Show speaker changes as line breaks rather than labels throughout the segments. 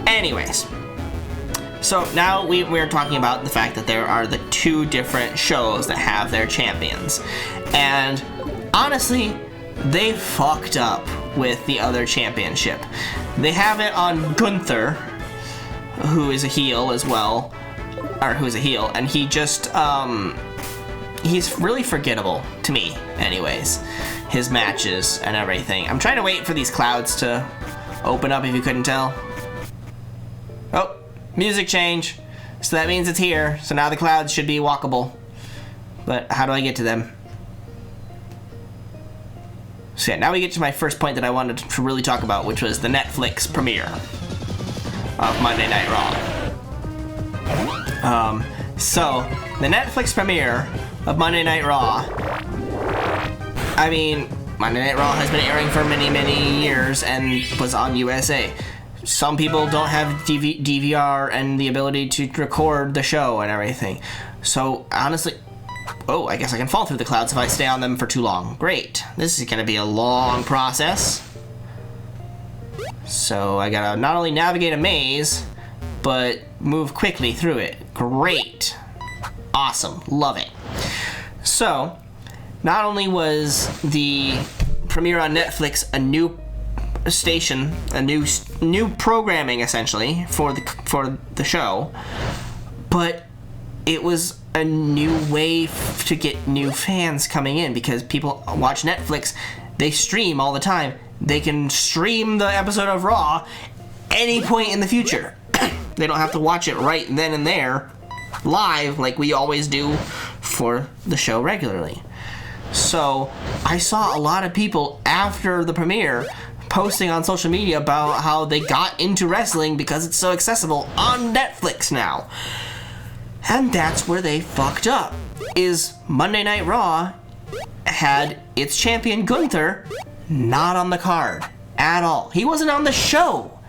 Anyways, so now we're talking about the fact that there are the two different shows that have their champions. And honestly, they fucked up with the other championship. They have it on Gunther, who is a heel as well, or who's a heel, and he just, he's really forgettable to me, anyways. His matches and everything. I'm trying to wait for these clouds to open up, if you couldn't tell. Oh, music change. So that means it's here. So now the clouds should be walkable. But how do I get to them? So yeah, now we get to my first point that I wanted to really talk about, which was the Netflix premiere of Monday Night Raw. So the Netflix premiere of Monday Night Raw, I mean, Monday Night Raw has been airing for many, many years and was on USA. Some people don't have DVR and the ability to record the show and everything. So honestly, oh, I guess I can fall through the clouds if I stay on them for too long. Great. This is going to be a long process. So I gotta not only navigate a maze, but move quickly through it. Great. Awesome. Love it. So, not only was the premiere on Netflix a new station, a new programming essentially for the show, but it was a new way to get new fans coming in, because people watch Netflix, they stream all the time. They can stream the episode of Raw any point in the future. They don't have to watch it right then and there live like we always do for the show regularly. So I saw a lot of people after the premiere posting on social media about how they got into wrestling because it's so accessible on Netflix now. And that's where they fucked up, is Monday Night Raw had its champion Gunther not on the card at all. He wasn't on the show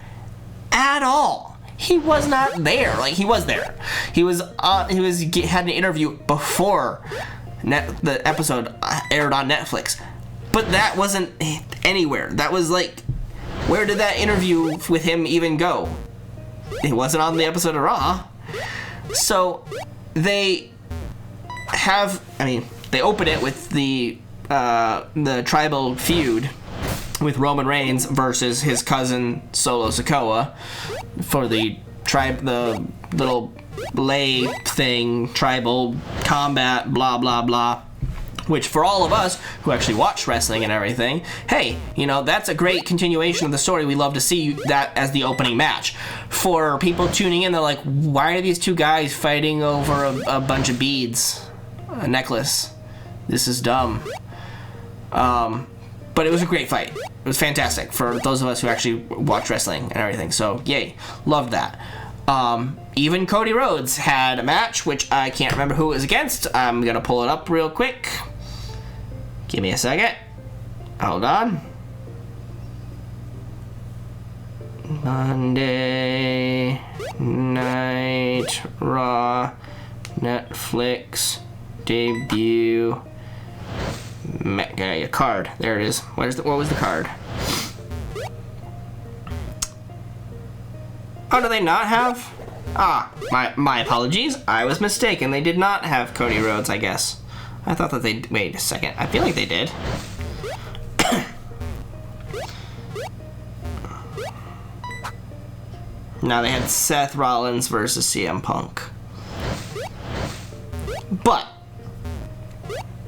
at all. He was not there. Like, he was there. He had an interview before the episode aired on Netflix, but that wasn't anywhere. That was like, where did that interview with him even go? It wasn't on the episode of Raw. So they open it with the tribal feud with Roman Reigns versus his cousin Solo Sikoa for the little lay thing, tribal combat, blah blah blah. Which, for all of us who actually watch wrestling and everything, hey, that's a great continuation of the story. We love to see that as the opening match. For people tuning in, they're like, why are these two guys fighting over a bunch of beads? A necklace. This is dumb. But it was a great fight. It was fantastic for those of us who actually watch wrestling and everything. So, yay. Loved that. Even Cody Rhodes had a match, which I can't remember who it was against. I'm going to pull it up real quick. Give me a second. Hold on. Monday Night Raw Netflix debut. A card. There it is. What was the card? Oh, do they not have? My apologies. I was mistaken. They did not have Cody Rhodes, I guess. I thought that they... Wait a second. I feel like they did. Now they had Seth Rollins versus CM Punk. But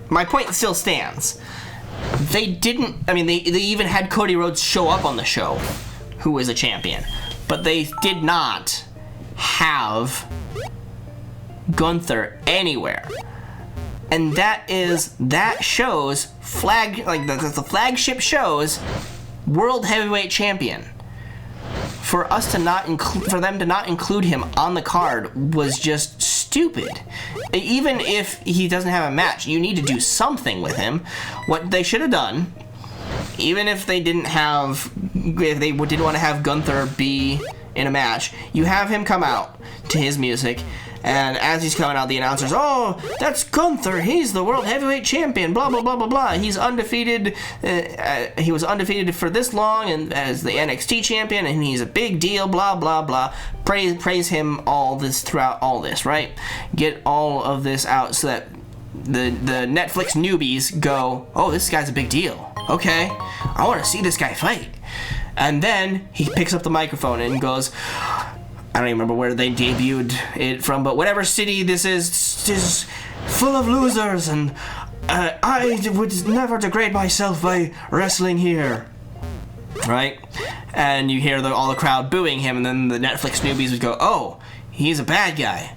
my point still stands. They didn't... I mean, they even had Cody Rhodes show up on the show, who was a champion. But they did not have Gunther anywhere. And that shows the flagship show's World Heavyweight Champion. For them to not include him on the card was just stupid. Even if he doesn't have a match, you need to do something with him. What they should have done, even if they didn't want to have Gunther be in a match, you have him come out to his music, And as he's coming out, the announcer's, oh, that's Gunther. He's the World Heavyweight Champion, blah, blah, blah, blah, blah. He's undefeated. He was undefeated for this long and as the NXT champion, and he's a big deal, blah, blah, blah. Praise him all this throughout all this, right? Get all of this out so that the Netflix newbies go, oh, this guy's a big deal. Okay, I want to see this guy fight. And then he picks up the microphone and goes, I don't even remember where they debuted it from, but whatever city this is full of losers, and I would never degrade myself by wrestling here. Right? And you hear all the crowd booing him, and then the Netflix newbies would go, oh, he's a bad guy.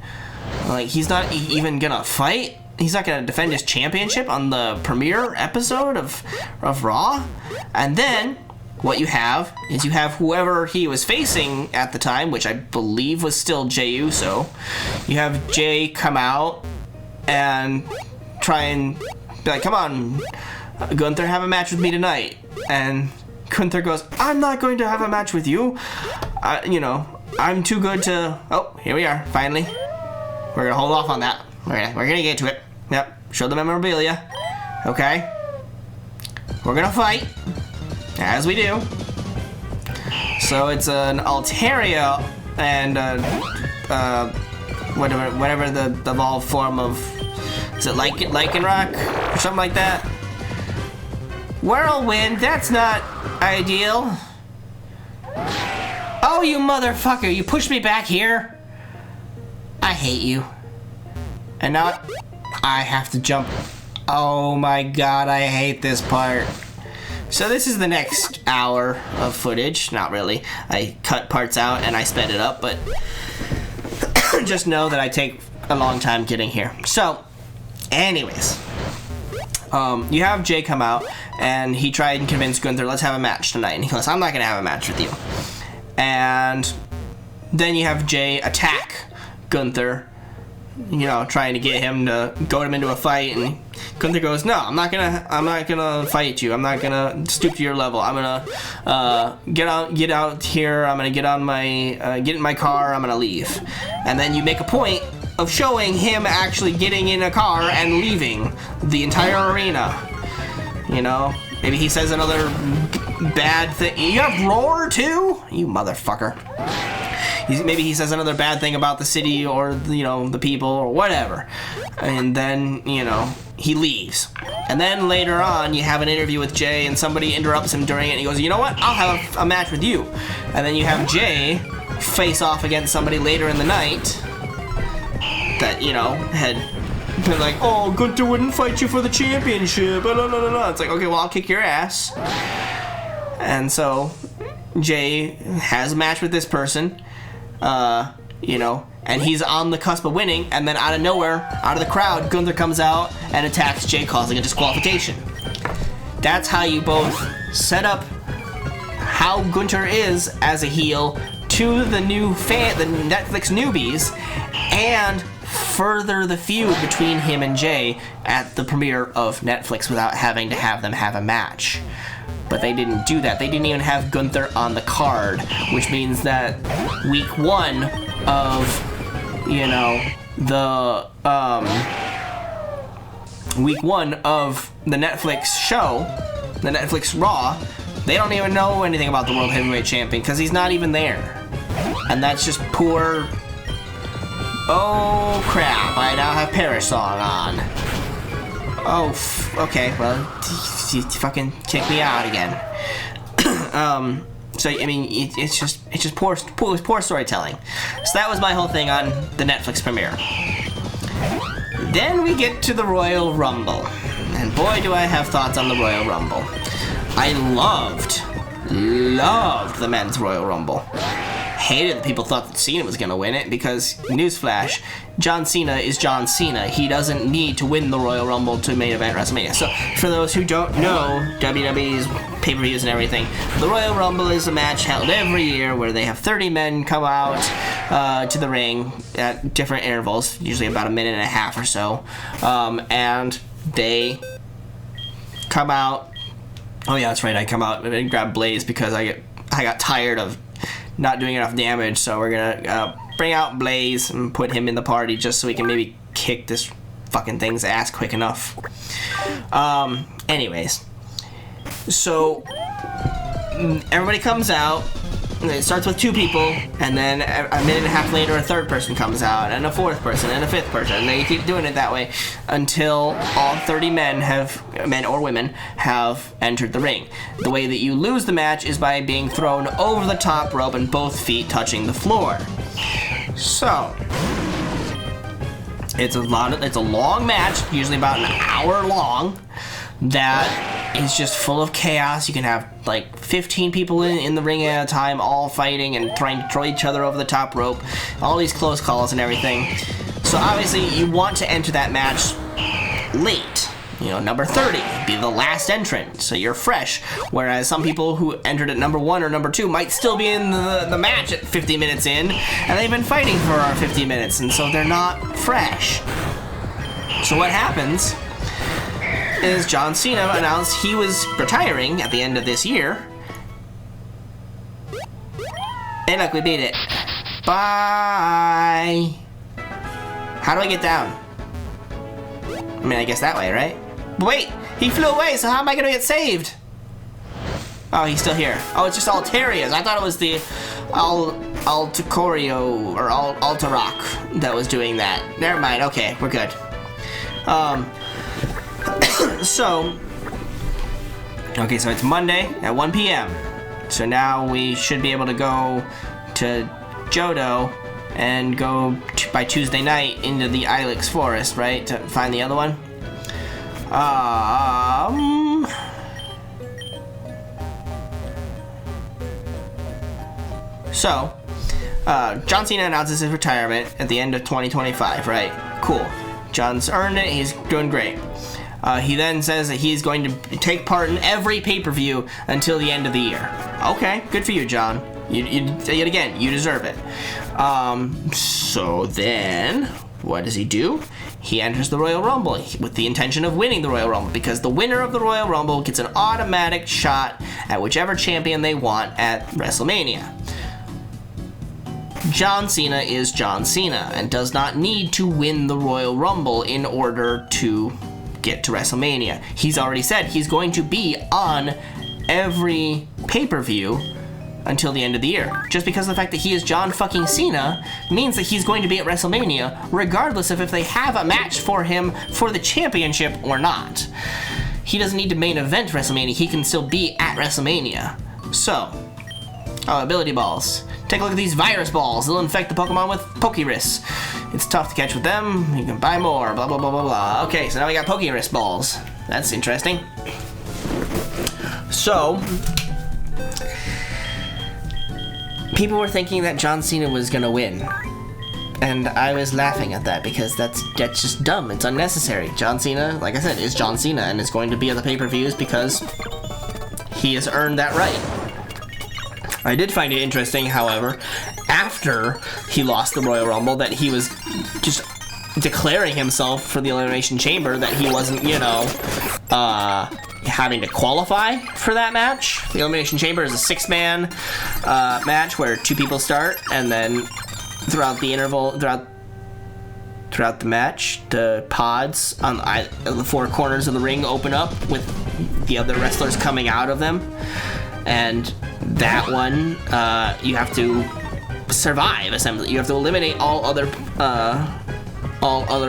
Like, he's not even gonna fight? He's not gonna defend his championship on the premiere episode of Raw? And then what you have is you have whoever he was facing at the time, which I believe was still Jey Uso. You have Jey come out and try and be like, come on, Gunther, have a match with me tonight. And Gunther goes, I'm not going to have a match with you. I'm too good to... Oh, here we are, finally. We're going to hold off on that. We're going to get to it. Yep, show the memorabilia. Okay. We're going to fight. As we do. So it's an Altaria and whatever the evolved form of, is it Lycanroc or something like that? Whirlwind, that's not ideal. Oh, you motherfucker, you pushed me back here. I hate you. And now I have to jump. Oh my god, I hate this part. So this is the next hour of footage. Not really. I cut parts out and I sped it up, but just know that I take a long time getting here. So, anyways, you have Jey come out and he tried and convince Gunther, let's have a match tonight. And he goes, I'm not going to have a match with you. And then you have Jey attack Gunther, trying to get him to goad him into a fight, and Gunther goes, no, I'm not gonna fight you. I'm not gonna stoop to your level. I'm gonna get out here. I'm gonna get in my car. I'm gonna leave. And then you make a point of showing him actually getting in a car and leaving the entire arena. Maybe he says another bad thing. You have Roar too? You motherfucker. Maybe he says another bad thing about the city or, the people or whatever. And then, he leaves. And then later on, you have an interview with Jey and somebody interrupts him during it and he goes, you know what? I'll have a match with you. And then you have Jey face off against somebody later in the night that, had been like, oh, Gunther wouldn't fight you for the championship. Blah, blah, blah, blah. It's like, okay, well, I'll kick your ass. And so Jey has a match with this person. And he's on the cusp of winning, and then out of nowhere, out of the crowd, Gunther comes out and attacks Jey, causing a disqualification. That's how you both set up how Gunther is as a heel to the the Netflix newbies, and further the feud between him and Jey at the premiere of Netflix without having to have them have a match. But they didn't do that. They didn't even have Gunther on the card, which means that week one of, week one of the Netflix show, the Netflix Raw, they don't even know anything about the World Heavyweight Champion because he's not even there. And that's just poor... Oh, crap. I now have Perish Song on. Oh, okay, well, you fucking kick me out again. So, I mean, it's just poor storytelling. So that was my whole thing on the Netflix premiere. Then we get to the Royal Rumble. And boy, do I have thoughts on the Royal Rumble. I loved the men's Royal Rumble. Hated that people thought that Cena was going to win it because, newsflash, John Cena is John Cena. He doesn't need to win the Royal Rumble to main event WrestleMania. So, for those who don't know WWE's pay-per-views and everything, the Royal Rumble is a match held every year where they have 30 men come out to the ring at different intervals, usually about a minute and a half or so, and they come out. Oh yeah, that's right. I come out and grab Blaze because I got tired of not doing enough damage, so we're gonna bring out Blaze and put him in the party just so we can maybe kick this fucking thing's ass quick enough. Anyways, so everybody comes out. It starts with 2 people, and then a minute and a half later a 3rd person comes out, and a 4th person, and a 5th person, and they keep doing it that way until all 30 men or women have entered the ring. The way that you lose the match is by being thrown over the top rope and both feet touching the floor. So it's a long match, usually about an hour long, that is just full of chaos. You can have like 15 people in the ring at a time, all fighting and trying to throw each other over the top rope, all these close calls and everything. So obviously you want to enter that match late. You know, number 30, be the last entrant, so you're fresh. Whereas some people who entered at number 1 or number 2 might still be in the match at 50 minutes in, and they've been fighting for our 50 minutes, and so they're not fresh. So what happens is John Cena announced he was retiring at the end of this year. And look, we beat it. Bye. How do I get down? I mean, I guess that way, right? But wait, he flew away, so how am I gonna get saved? Oh, he's still here. Oh, it's just Alteria's. I thought it was the Alticorio or Altarock that was doing that. Never mind, okay, we're good. So it's Monday at 1 p.m. So now we should be able to go to Johto and go by Tuesday night into the Ilex Forest, right? To find the other one. So, John Cena announces his retirement at the end of 2025, right? Cool. John's earned it. He's doing great. He then says that he's going to take part in every pay-per-view until the end of the year. Okay, good for you, John. Yet again, you deserve it. So then, what does he do? He enters the Royal Rumble with the intention of winning the Royal Rumble, because the winner of the Royal Rumble gets an automatic shot at whichever champion they want at WrestleMania. John Cena is John Cena and does not need to win the Royal Rumble in order to get to WrestleMania. He's already said he's going to be on every pay-per-view until the end of the year. Just because of the fact that he is John fucking Cena means that he's going to be at WrestleMania regardless of if they have a match for him for the championship or not. He doesn't need to main event WrestleMania. He can still be at WrestleMania. So, ability balls. Take a look at these virus balls. They'll infect the Pokemon with Pokerus. It's tough to catch with them. You can buy more. Blah, blah, blah, blah, blah. Okay, so now we got Pokerus balls. That's interesting. So, people were thinking that John Cena was gonna win. And I was laughing at that because that's just dumb. It's unnecessary. John Cena, like I said, is John Cena and is going to be at the pay-per-views because he has earned that right. I did find it interesting, however, after he lost the Royal Rumble, that he was just declaring himself for the Elimination Chamber, that he wasn't, having to qualify for that match. The Elimination Chamber is a 6-man match where 2 people start, and then throughout the match, the pods on the 4 corners of the ring open up with the other wrestlers coming out of them. And that one, you have to survive, essentially. You have to eliminate all other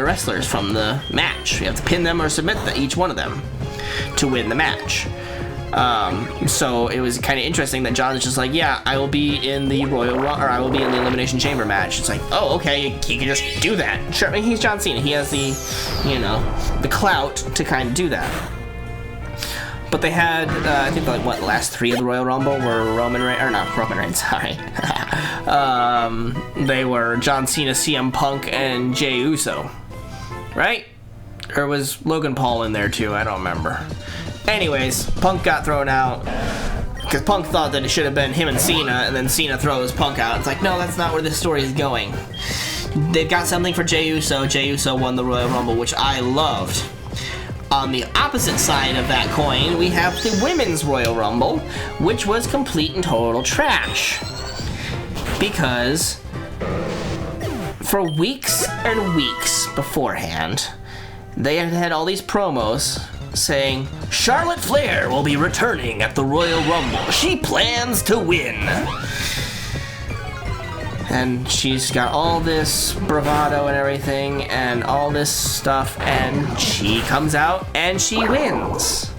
wrestlers from the match. You have to pin them or submit each one of them to win the match. So it was kind of interesting that John's just like, yeah, I will be in the I will be in the Elimination Chamber match. It's like, oh, okay, he can just do that. Sure, I mean, he's John Cena. He has the, the clout to kind of do that. But they had, I think, the last 3 of the Royal Rumble were Roman Reigns, sorry. They were John Cena, CM Punk, and Jey Uso, right? Or was Logan Paul in there too? I don't remember. Anyways, Punk got thrown out because Punk thought that it should have been him and Cena, and then Cena throws Punk out. It's like, no, that's not where this story is going. They've got something for Jey Uso. Jey Uso won the Royal Rumble, which I loved. On the opposite side of that coin, we have the Women's Royal Rumble, which was complete and total trash. because for weeks and weeks beforehand, they had had all these promos saying, Charlotte Flair will be returning at the Royal Rumble. She plans to win. And she's got all this bravado and everything, and all this stuff, and she comes out and she wins.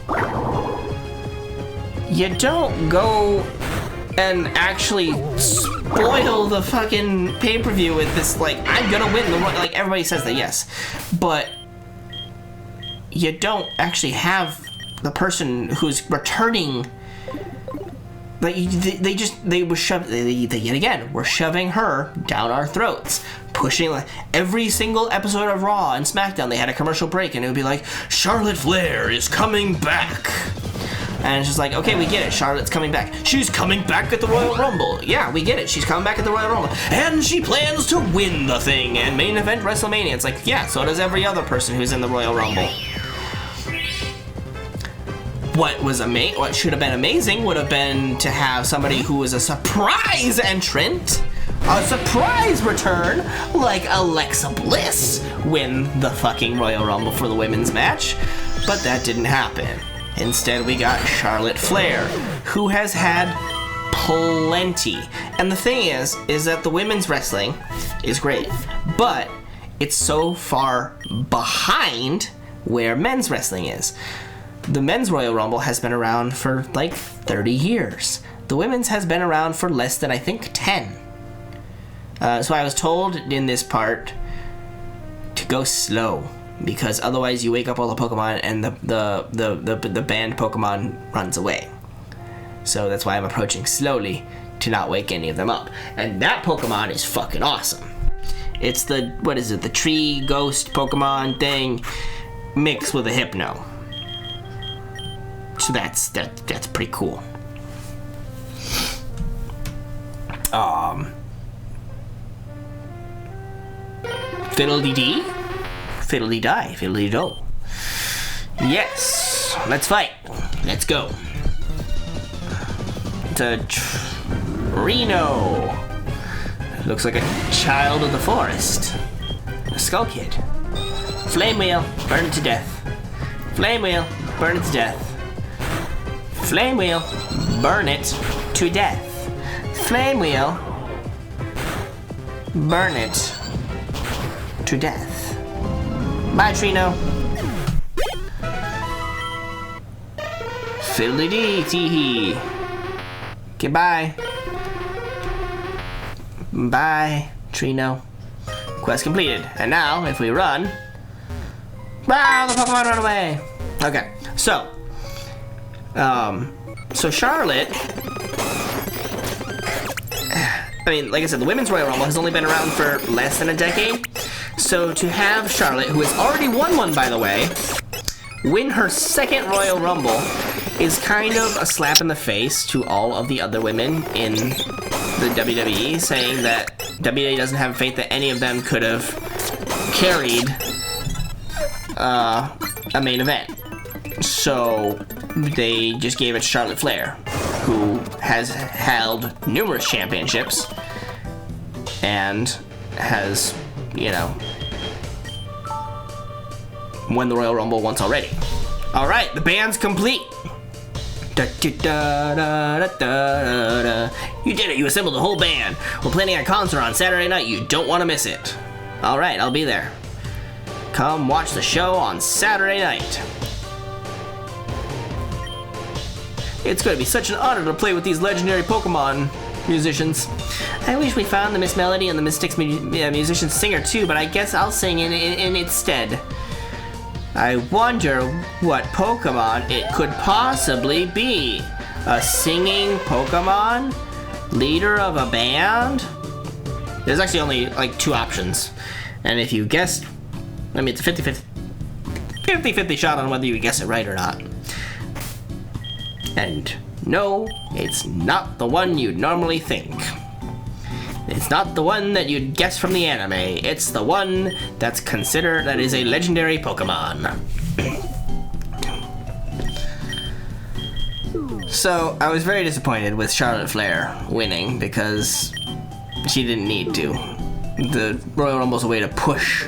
You don't go and actually spoil the fucking pay-per-view with this, like, I'm gonna win the, like, everybody says that, yes, but you don't actually have the person who's returning, like, they were yet again, we're shoving her down our throats, pushing, like, every single episode of Raw and SmackDown, they had a commercial break, and it would be like, Charlotte Flair is coming back. And it's just like, okay, we get it. Charlotte's coming back. She's coming back at the Royal Rumble. Yeah, we get it. She's coming back at the Royal Rumble. And she plans to win the thing and main event WrestleMania. It's like, yeah, so does every other person who's in the Royal Rumble. What should have been amazing would have been to have somebody who was a surprise entrant, a surprise return, like Alexa Bliss, win the fucking Royal Rumble for the women's match. But that didn't happen. Instead, we got Charlotte Flair, who has had plenty. And the thing is that the women's wrestling is great, but it's so far behind where men's wrestling is. The men's Royal Rumble has been around for like 30 years. The women's has been around for less than, I think, 10. So I was told in this part to go slow, because otherwise you wake up all the Pokemon and the banned Pokemon runs away. So that's why I'm approaching slowly to not wake any of them up. And that Pokemon is fucking awesome. It's the, what is it, the tree ghost Pokemon thing mixed with a Hypno. So that's pretty cool. Fiddle-dee-dee? Fiddle-dee-die, fiddle-dee-do. Yes, let's fight. Let's go. It's a Reno. Looks like a child of the forest. A Skull Kid. Flame Wheel, burn it to death. Flame Wheel, burn it to death. Flame Wheel, burn it to death. Flame Wheel, burn it to death. Bye, Trino. Fiddly-dee, tee-hee. Goodbye. Bye, Trino. Quest completed. And now, if we run... Wow, the Pokemon run away! Okay, so... So Charlotte... I mean, like I said, the Women's Royal Rumble has only been around for less than a decade. So to have Charlotte, who has already won one, by the way, win her second Royal Rumble is kind of a slap in the face to all of the other women in the WWE, saying that WWE doesn't have faith that any of them could have carried a main event. So they just gave it to Charlotte Flair, who has held numerous championships and has, you know, won the Royal Rumble once already. Alright, the band's complete. Da, da, da, da, da, da, da. You did it, you assembled the whole band. We're planning a concert on Saturday night, you don't want to miss it. Alright, I'll be there. Come watch the show on Saturday night. It's going to be such an honor to play with these legendary Pokemon musicians. I wish we found the Miss Melody and the Mystics musician singer too, but I guess I'll sing in its stead. I wonder what Pokemon it could possibly be. A singing Pokemon? Leader of a band? There's actually only like 2 options. And if you guessed, I mean, it's a 50-50 shot on whether you guess it right or not. And no, it's not the one you'd normally think. It's not the one that you'd guess from the anime. It's the one that's considered that is a legendary Pokemon. So, I was very disappointed with Charlotte Flair winning because she didn't need to. The Royal Rumble's a way to push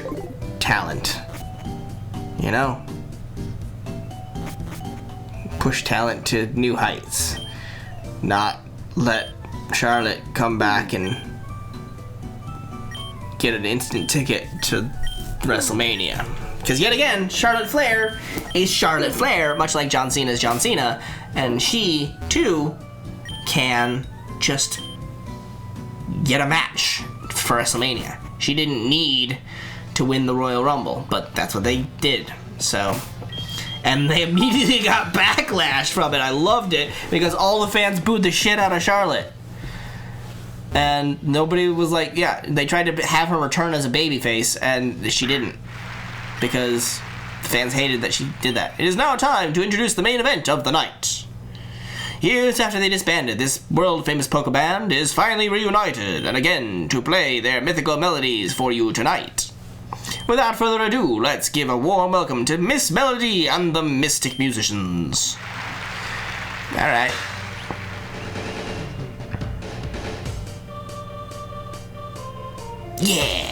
talent. You know? Push talent to new heights. Not let Charlotte come back and get an instant ticket to WrestleMania. Because yet again, Charlotte Flair is Charlotte Flair, much like John Cena is John Cena, and she, too, can just get a match for WrestleMania. She didn't need to win the Royal Rumble, but that's what they did, so... And they immediately got backlash from it. I loved it, because all the fans booed the shit out of Charlotte. And nobody was like, yeah, they tried to have her return as a babyface, and she didn't. Because the fans hated that she did that. It is now time to introduce the main event of the night. Years after they disbanded, this world-famous PokeBand is finally reunited, and again to play their mythical melodies for you tonight. Without further ado, let's give a warm welcome to Miss Melody and the Mystic Musicians. Alright. Yeah!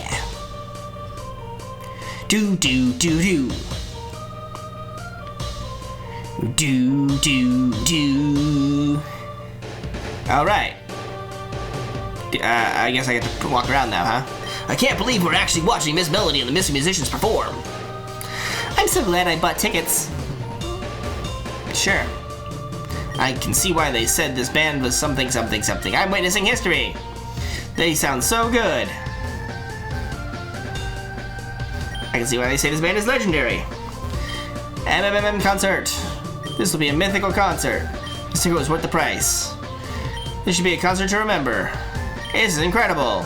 Do do do do. Do do do. Alright. I guess I get to walk around now, huh? I can't believe we're actually watching Miss Melody and the Mystic Musicians perform. I'm so glad I bought tickets. Sure. I can see why they said this band was something something something. I'm witnessing history. They sound so good. I can see why they say this band is legendary. MMM concert. This will be a mythical concert. This ticket was worth the price. This should be a concert to remember. This is incredible.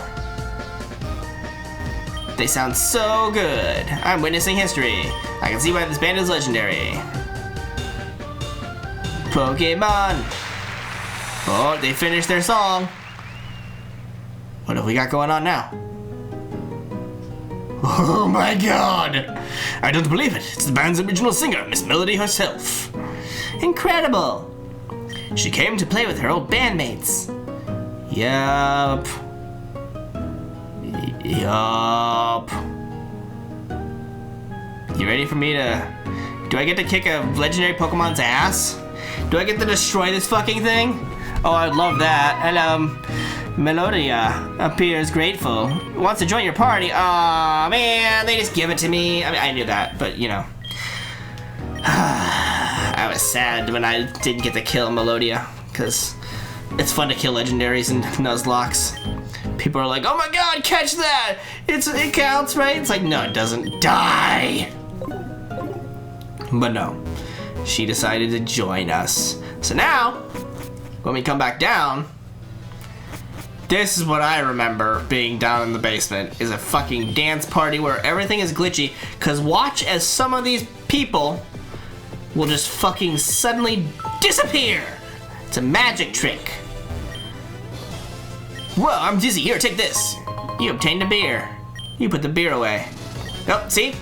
They sound so good. I'm witnessing history. I can see why this band is legendary. Pokemon. Oh, they finished their song. What have we got going on now? Oh my god! I don't believe it. It's the band's original singer, Miss Melody herself. Incredible! She came to play with her old bandmates. Yup. Yup. You ready for me to... Do I get to kick a legendary Pokemon's ass? Do I get to destroy this fucking thing? Oh, I'd love that. And, Melodia appears grateful. Wants to join your party. Aw, man, they just give it to me. I mean, I knew that, but, you know. I was sad when I didn't get to kill Melodia, because it's fun to kill legendaries and Nuzlocks. People are like, oh my god, catch that! It counts, right? It's like, no, it doesn't. Die! But no. She decided to join us. So now, when we come back down, this is what I remember being down in the basement, is a fucking dance party where everything is glitchy, cause watch as some of these people will just fucking suddenly disappear. It's a magic trick. Whoa, I'm dizzy. Here, take this. You obtained a beer. You put the beer away. Oh, see?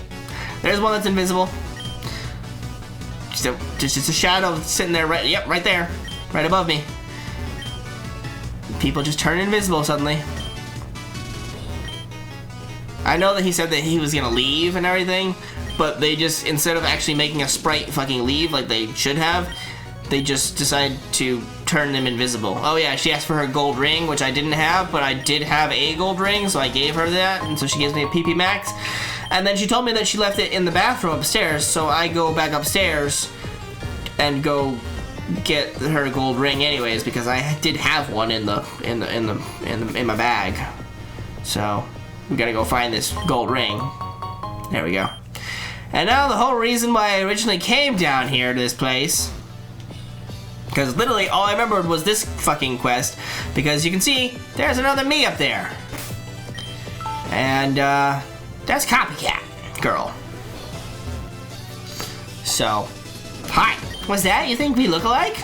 There's one that's invisible. Just a shadow sitting there, right there. Right above me. People just turn invisible suddenly. I know that he said that he was gonna leave and everything, but they just, instead of actually making a sprite fucking leave like they should have, they just decided to turn them invisible. Oh yeah, she asked for her gold ring, which I didn't have, but I did have a gold ring, so I gave her that, and so she gives me a PP Max. And then she told me that she left it in the bathroom upstairs, so I go back upstairs and go get her gold ring anyways, because I did have one in my bag. So we gotta go find this gold ring. There we go. And now the whole reason why I originally came down here to this place, because literally all I remembered was this fucking quest, because you can see there's another me up there. And that's Copycat Girl. So, hi. What's that? You think we look alike?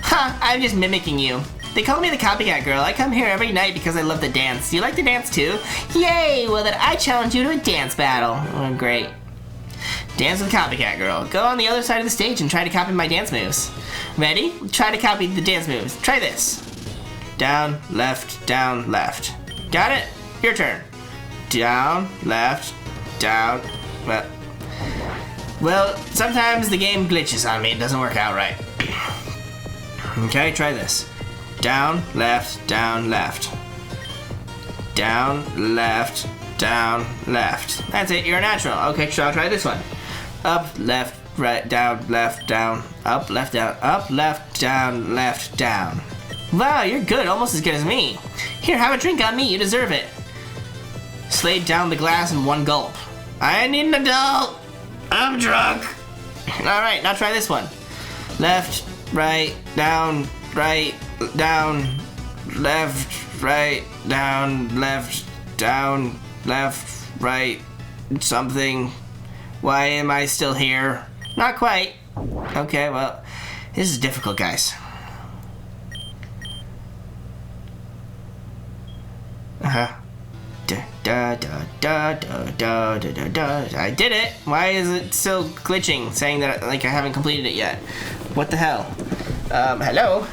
Huh, I'm just mimicking you. They call me the Copycat Girl. I come here every night because I love to dance. Do you like to dance too? Yay! Well then I challenge you to a dance battle. Oh, great. Dance with the Copycat Girl. Go on the other side of the stage and try to copy my dance moves. Ready? Try to copy the dance moves. Try this. down, left, down, left. Got it? Your turn. Down, left, down, left. Well, sometimes the game glitches on me. It doesn't work out right. Okay, try this. Down, left, down, left. Down, left, down, left. That's it, you're a natural. Okay, so I'll try this one. Up, left, right, down, left, down. Up, left, down, left, down. Wow, you're good, almost as good as me. Here, have a drink on me, you deserve it. Slade down the glass in one gulp. I need an adult. I'm drunk. Alright, now try this one. Left, right, down, left, right, down, left, right, something. Why am I still here? Not quite. Okay, well, this is difficult, guys. I did it. Why is it still glitching, saying that like I haven't completed it yet? What the hell? Hello?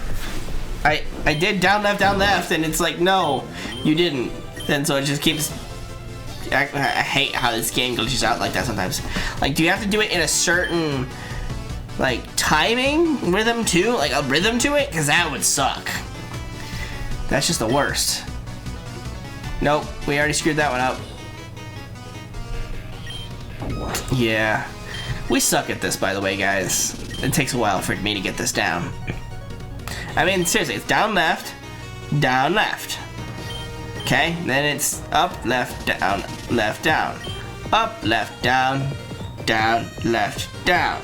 I did down, left, and it's like, no, you didn't. And so it just keeps... I hate how this game glitches out like that sometimes. Like, do you have to do it in a certain, like, timing rhythm too? Like, a rhythm to it? Because that would suck. That's just the worst. Nope, we already screwed that one up. Yeah. We suck at this, by the way, guys. It takes a while for me to get this down. I mean, seriously, it's down, left, okay? Then it's up, left, down, up, left, down, left, down.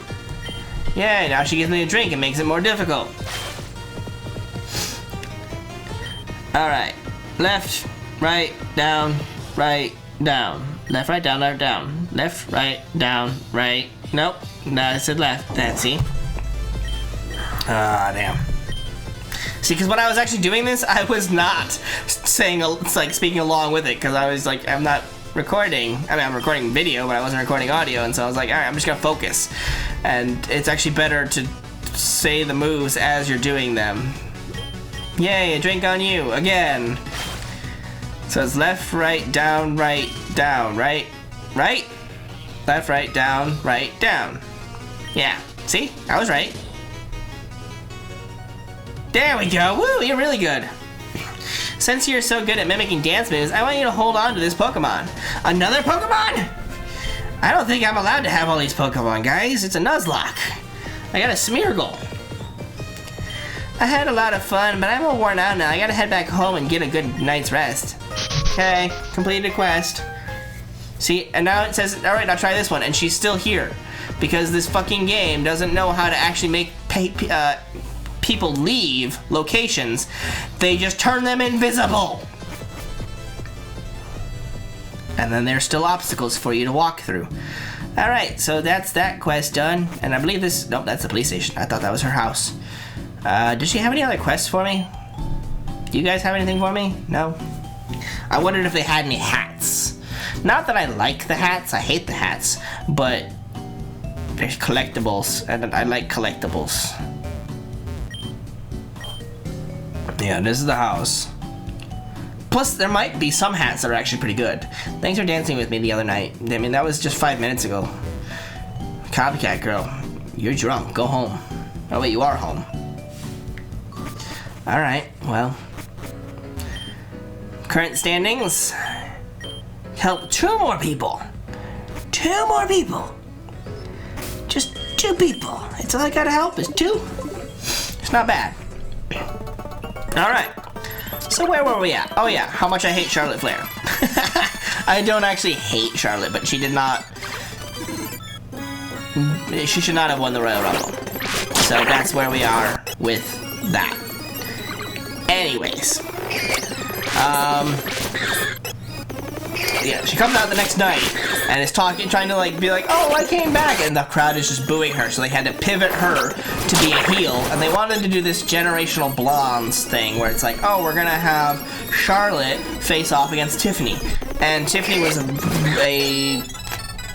Yeah, now she gives me a drink and makes it more difficult. Alright, left, right, down, left, right, down, left, right, down, right. Nope, no, I said left. That's see. Ah, damn. See, because when I was actually doing this, I was not saying, like, speaking along with it, because I was like, I'm not recording. I mean, I'm recording video, but I wasn't recording audio, and so I was like, all right, I'm just gonna focus. And it's actually better to say the moves as you're doing them. Yay, a drink on you, again. So it's left, right, down, right, right, left, right, down. Yeah, see, I was right. There we go, woo, you're really good. Since you're so good at mimicking dance moves, I want you to hold on to this Pokemon. Another Pokemon? I don't think I'm allowed to have all these Pokemon, guys. It's a Nuzlocke. I got a Smeargle. I had a lot of fun, but I'm all worn out now. I gotta head back home and get a good night's rest. Okay, completed a quest. See, and now it says, alright, now try this one, and she's still here. Because this fucking game doesn't know how to actually make people leave locations. They just turn them invisible. And then there's still obstacles for you to walk through. Alright, so that's that quest done. And I believe this, nope, that's the police station. I thought that was her house. Does she have any other quests for me? Do you guys have anything for me? No? I wondered if they had any hats. Not that I like the hats, I hate the hats, but they're collectibles, and I like collectibles. Yeah, this is the house. Plus, there might be some hats that are actually pretty good. Thanks for dancing with me the other night. I mean, that was just 5 minutes ago. Copycat girl, you're drunk. Go home. Oh wait, you are home. Alright, well. Current standings. Help 2 more people. 2 more people. Just 2 people. It's all I gotta help is 2. It's not bad. Alright. So where were we at? Oh yeah, how much I hate Charlotte Flair. I don't actually hate Charlotte, but she did not... She should not have won the Royal Rumble. So that's where we are with that. Anyways. Yeah, she comes out the next night and is talking, trying to like be like, oh, I came back, and the crowd is just booing her, so they had to pivot her to be a heel, and they wanted to do this generational blondes thing where it's like, oh, we're gonna have Charlotte face off against Tiffany, and Tiffany was a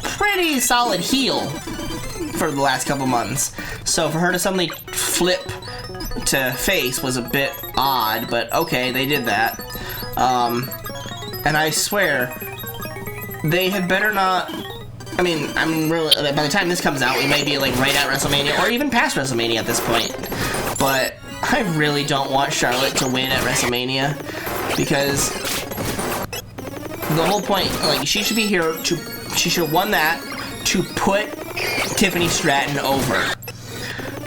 pretty solid heel for the last couple months, so for her to suddenly flip to face was a bit odd, but okay, they did that. And I swear, they had better not... I mean, I'm really... By the time this comes out, we may be, like, right at WrestleMania, or even past WrestleMania at this point. But I really don't want Charlotte to win at WrestleMania, because the whole point, like, she should be here to... She should have won that to put Tiffany Stratton over.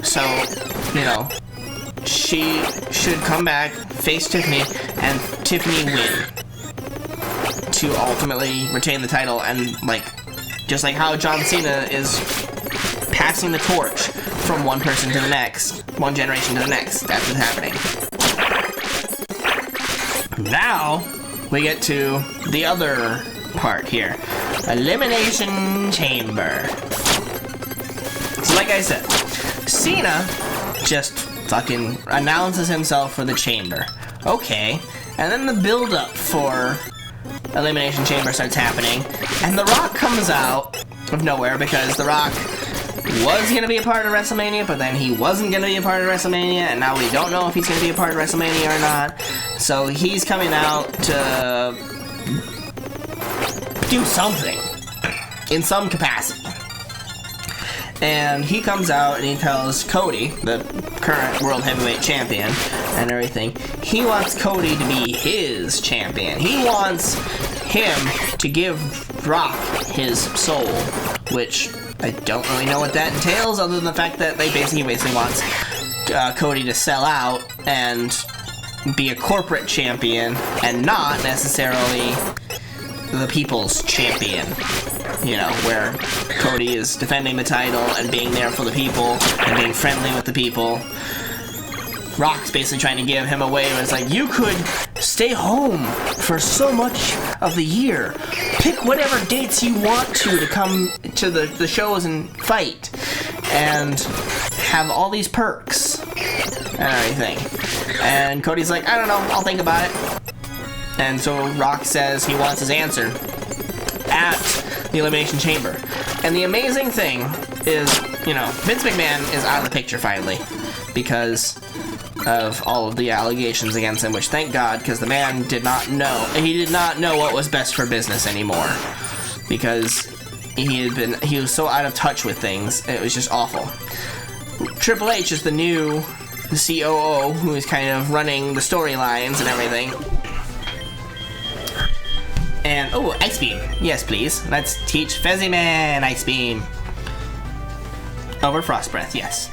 So, you know, she should come back, face Tiffany, and Tiffany win to ultimately retain the title. And, like, just like how John Cena is passing the torch from one person to the next, one generation to the next. That's what's happening. Now, we get to the other part here. Elimination Chamber. So like I said, Cena just fucking announces himself for the chamber. Okay. And then the build-up for Elimination Chamber starts happening, and The Rock comes out of nowhere because The Rock was going to be a part of WrestleMania, but then he wasn't going to be a part of WrestleMania, and now we don't know if he's going to be a part of WrestleMania or not. So he's coming out to do something in some capacity. And he comes out and he tells Cody, the current World Heavyweight Champion and everything, he wants Cody to be his champion. He wants him to give Rock his soul, which I don't really know what that entails, other than the fact that he basically wants Cody to sell out and be a corporate champion and not necessarily the people's champion. You know, where Cody is defending the title and being there for the people and being friendly with the people. Rock's basically trying to give him away where it's like, you could stay home for so much of the year. Pick whatever dates you want to come to the shows and fight. And have all these perks and everything. And Cody's like, I don't know, I'll think about it. And so Rock says he wants his answer at the Elimination Chamber. And the amazing thing is, you know, Vince McMahon is out of the picture finally because of all of the allegations against him, which thank God, because the man did not know. He did not know what was best for business anymore because he was so out of touch with things. It was just awful. Triple H is the new COO who is kind of running the storylines and everything. And, oh, Ice Beam. Yes, please. Let's teach Fezzy Man Ice Beam. Over Frost Breath, yes.